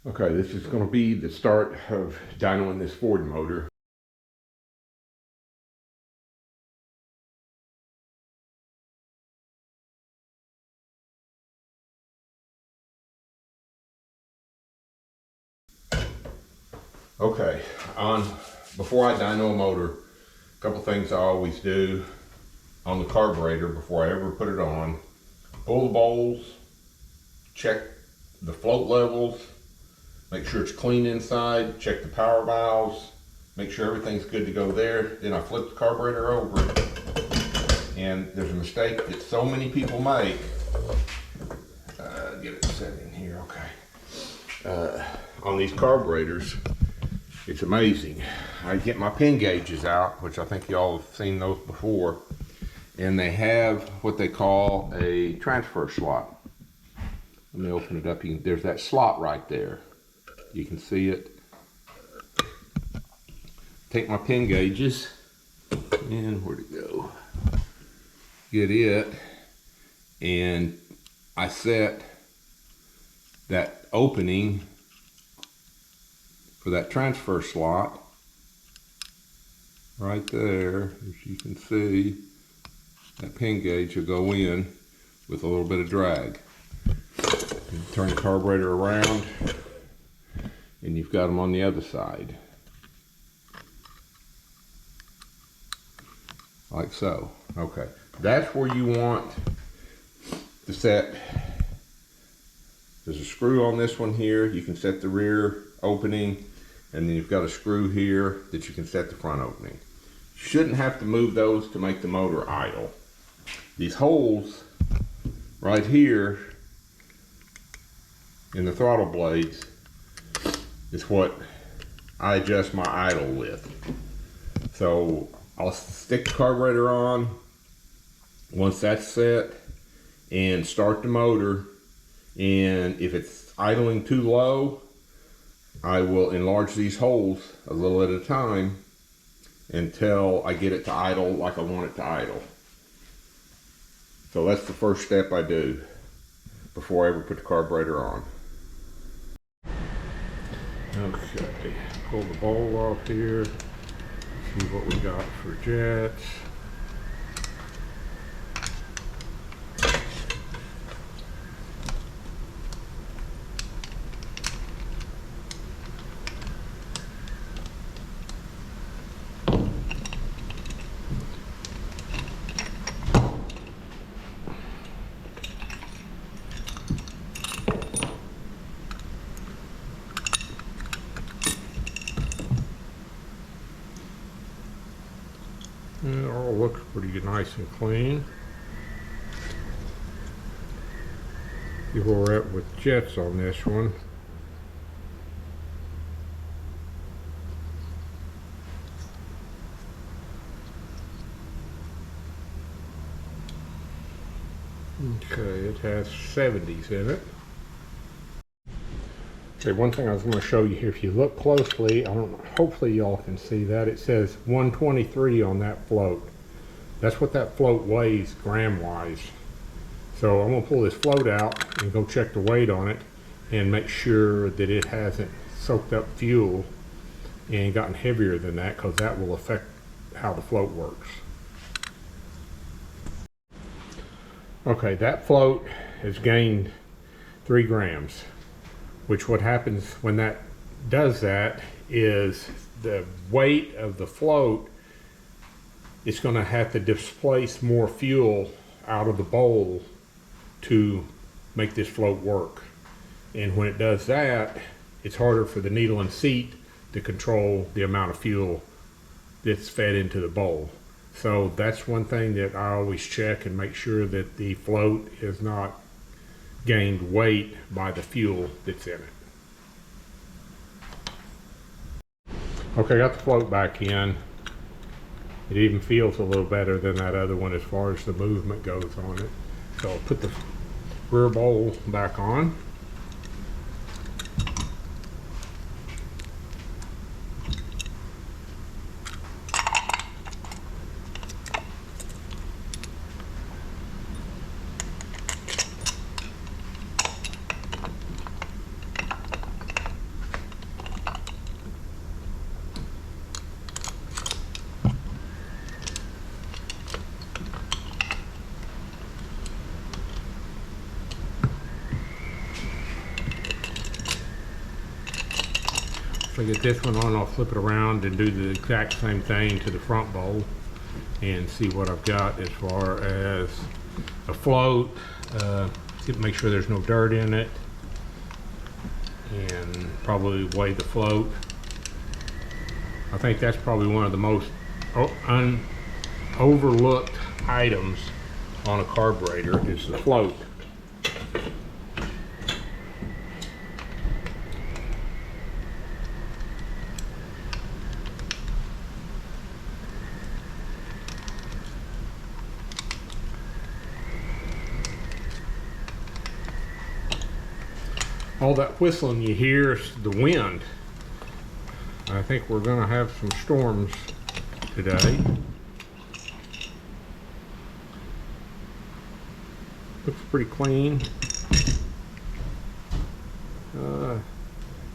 Okay, this is going to be the start of dynoing this Ford motor. Okay, before I dyno a motor, a couple things I always do on the carburetor before I ever put it on: pull the bowls, check the float levels, make sure it's clean inside, check the power valves, make sure everything's good to go there. Then I flip the carburetor over, and there's a mistake that so many people make. Get it set in here, okay. On these carburetors, it's amazing. I get my pin gauges out, which I think y'all have seen those before, and they have what they call a transfer slot. Let me open it up. There's that slot right there. You can see it. Take my pin gauges, and where'd it go? Get it, and I set that opening for that transfer slot right there. As you can see, that pin gauge will go in with a little bit of drag. You turn the carburetor around, and you've got them on the other side, like so. Okay, that's where you want to set. There's a screw on this one here. You can set the rear opening, and then you've got a screw here that you can set the front opening. You shouldn't have to move those to make the motor idle. These holes right here in the throttle blades is what I adjust my idle with. So I'll stick the carburetor on once that's set and start the motor, and if it's idling too low, I will enlarge these holes a little at a time until I get it to idle like I want it to idle. So that's the first step I do before I ever put the carburetor on. Okay, pull the bowl off here, see what we got for jets. It all looks pretty nice and clean. See where we're at with jets on this one. Okay, it has 70s in it. Okay, one thing I was going to show you here, if you look closely, I don't know, hopefully y'all can see that, it says 123 on that float. That's what that float weighs gram wise. So I'm going to pull this float out and go check the weight on it and make sure that it hasn't soaked up fuel and gotten heavier than that, because that will affect how the float works. Okay, that float has gained 3 grams. Which what happens when that does that is the weight of the float is going to have to displace more fuel out of the bowl to make this float work. And when it does that, it's harder for the needle and seat to control the amount of fuel that's fed into the bowl. So that's one thing that I always check and make sure that the float is not gained weight by the fuel that's in it. Okay, got the float back in. It even feels a little better than that other one as far as the movement goes on it. So I'll put the rear bowl back on. Once I get this one on, I'll flip it around and do the exact same thing to the front bowl and see what I've got as far as a float. Make sure there's no dirt in it, and probably weigh the float. I think that's probably one of the most overlooked items on a carburetor is the float. All that whistling you hear is the wind. I think we're going to have some storms today. Looks pretty clean.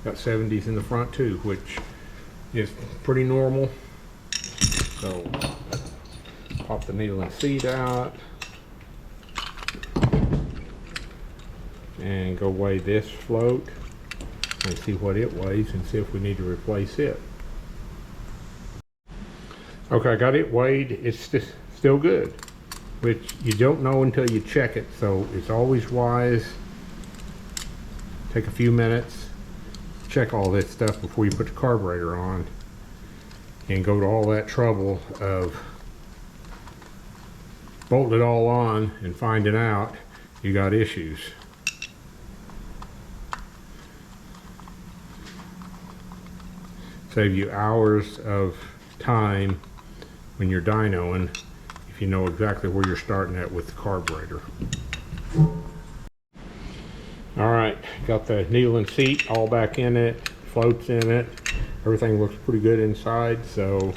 Got 70s in the front too, which is pretty normal. So pop the needle and seat out and go weigh this float and see what it weighs and see if we need to replace it. Okay, I got it weighed. It's still good, which you don't know until you check it, so it's always wise. Take a few minutes, check all this stuff before you put the carburetor on and go to all that trouble of bolting it all on and finding out you got issues. Save you hours of time when you're dynoing if you know exactly where you're starting at with the carburetor. Alright, got the needle and seat all back in it, floats in it, everything looks pretty good inside, so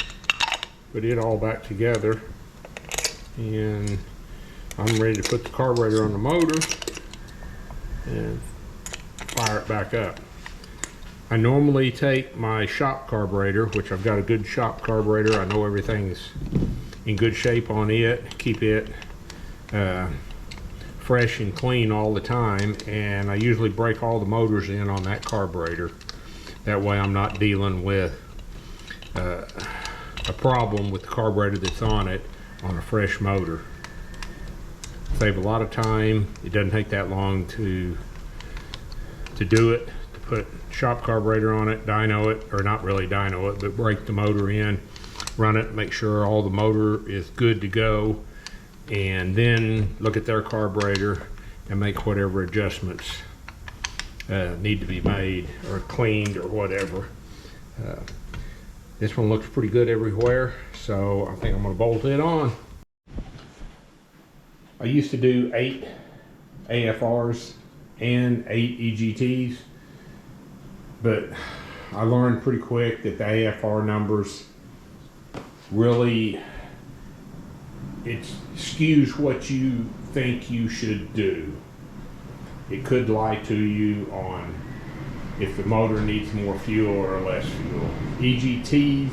put it all back together and I'm ready to put the carburetor on the motor and fire it back up. I normally take my shop carburetor, which I've got a good shop carburetor. I know everything's in good shape on it. Keep it fresh and clean all the time. And I usually break all the motors in on that carburetor. That way I'm not dealing with a problem with the carburetor that's on it on a fresh motor. Save a lot of time. It doesn't take that long to do it. Put shop carburetor on it, dyno it, or not really dyno it, but break the motor in, run it, make sure all the motor is good to go, and then look at their carburetor and make whatever adjustments need to be made or cleaned or whatever. This one looks pretty good everywhere, so I think I'm going to bolt it on. I used to do 8 AFRs and 8 EGTs. But I learned pretty quick that the AFR numbers really, it skews what you think you should do. It could lie to you on if the motor needs more fuel or less fuel. EGTs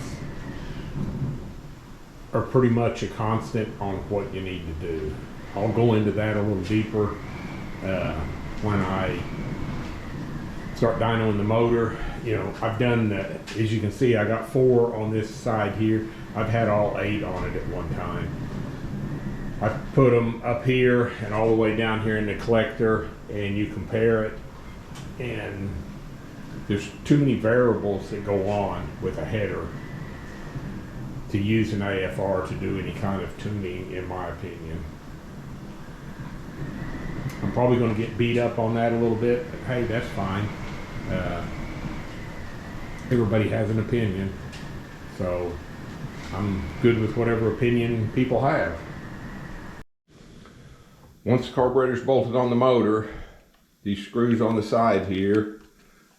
are pretty much a constant on what you need to do. I'll go into that a little deeper when I start dynoing the motor. You know, I've done as you can see, I got 4 on this side here. I've had all 8 on it at one time. I put them up here and all the way down here in the collector, and you compare it, and there's too many variables that go on with a header to use an AFR to do any kind of tuning, in my opinion. I'm probably going to get beat up on that a little bit, but hey, that's fine. Everybody has an opinion, so I'm good with whatever opinion people have. Once the carburetor's bolted on the motor, these screws on the side here,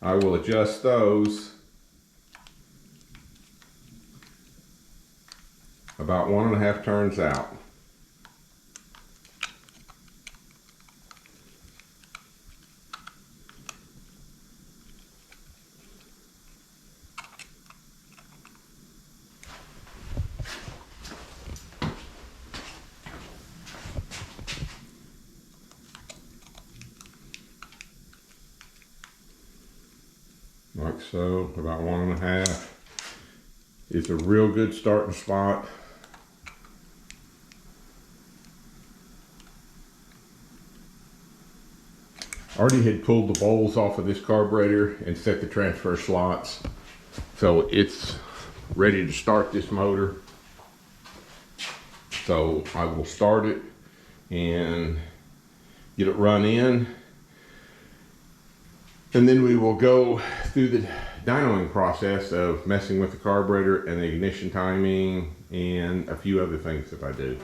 I will adjust those about 1.5 turns out. like so, about 1.5. It's a real good starting spot. I already had pulled the bowls off of this carburetor and set the transfer slots, so it's ready to start this motor. So I will start it and get it run in, and then we will go through the dynoing process of messing with the carburetor and the ignition timing and a few other things that I do.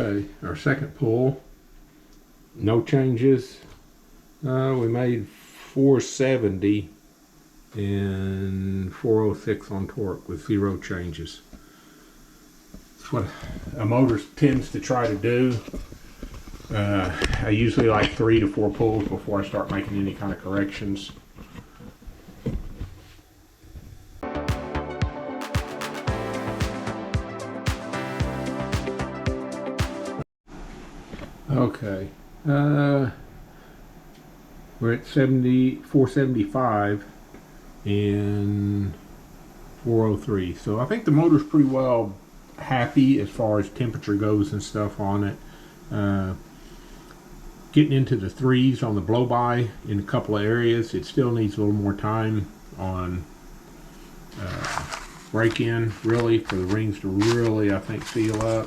Okay, our second pull, no changes. We made 470 and 406 on torque with 0 changes. That's what a motor tends to try to do. I usually like 3 to 4 pulls before I start making any kind of corrections. Okay, we're at 475 and 403. So I think the motor's pretty well happy as far as temperature goes and stuff on it. Getting into the 3s on the blow-by in a couple of areas. It still needs a little more time on break-in, really, for the rings to really, I think, seal up.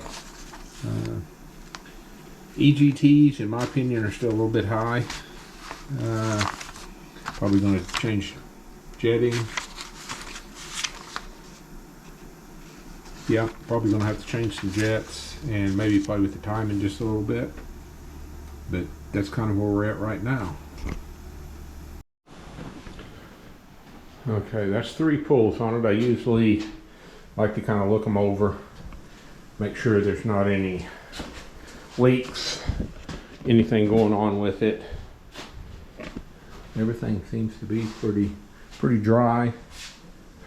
EGTs, in my opinion, are still a little bit high. Probably going to change jetting. Yeah, probably going to have to change some jets and maybe play with the timing just a little bit. But that's kind of where we're at right now. Okay, that's 3 pulls on it. I usually like to kind of look them over, make sure there's not any leaks, anything going on with it. Everything seems to be pretty dry as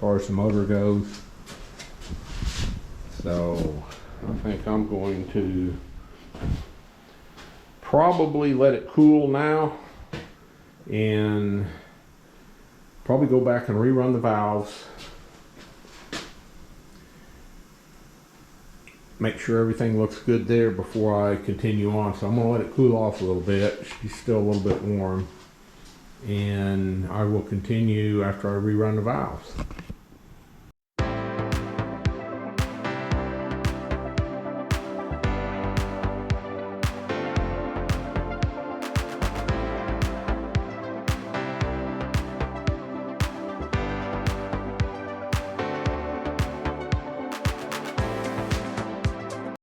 far as the motor goes. So I think I'm going to probably let it cool now and probably go back and rerun the valves. Make sure everything looks good there before I continue on. So I'm going to let it cool off a little bit. She's still a little bit warm. And I will continue after I rerun the valves.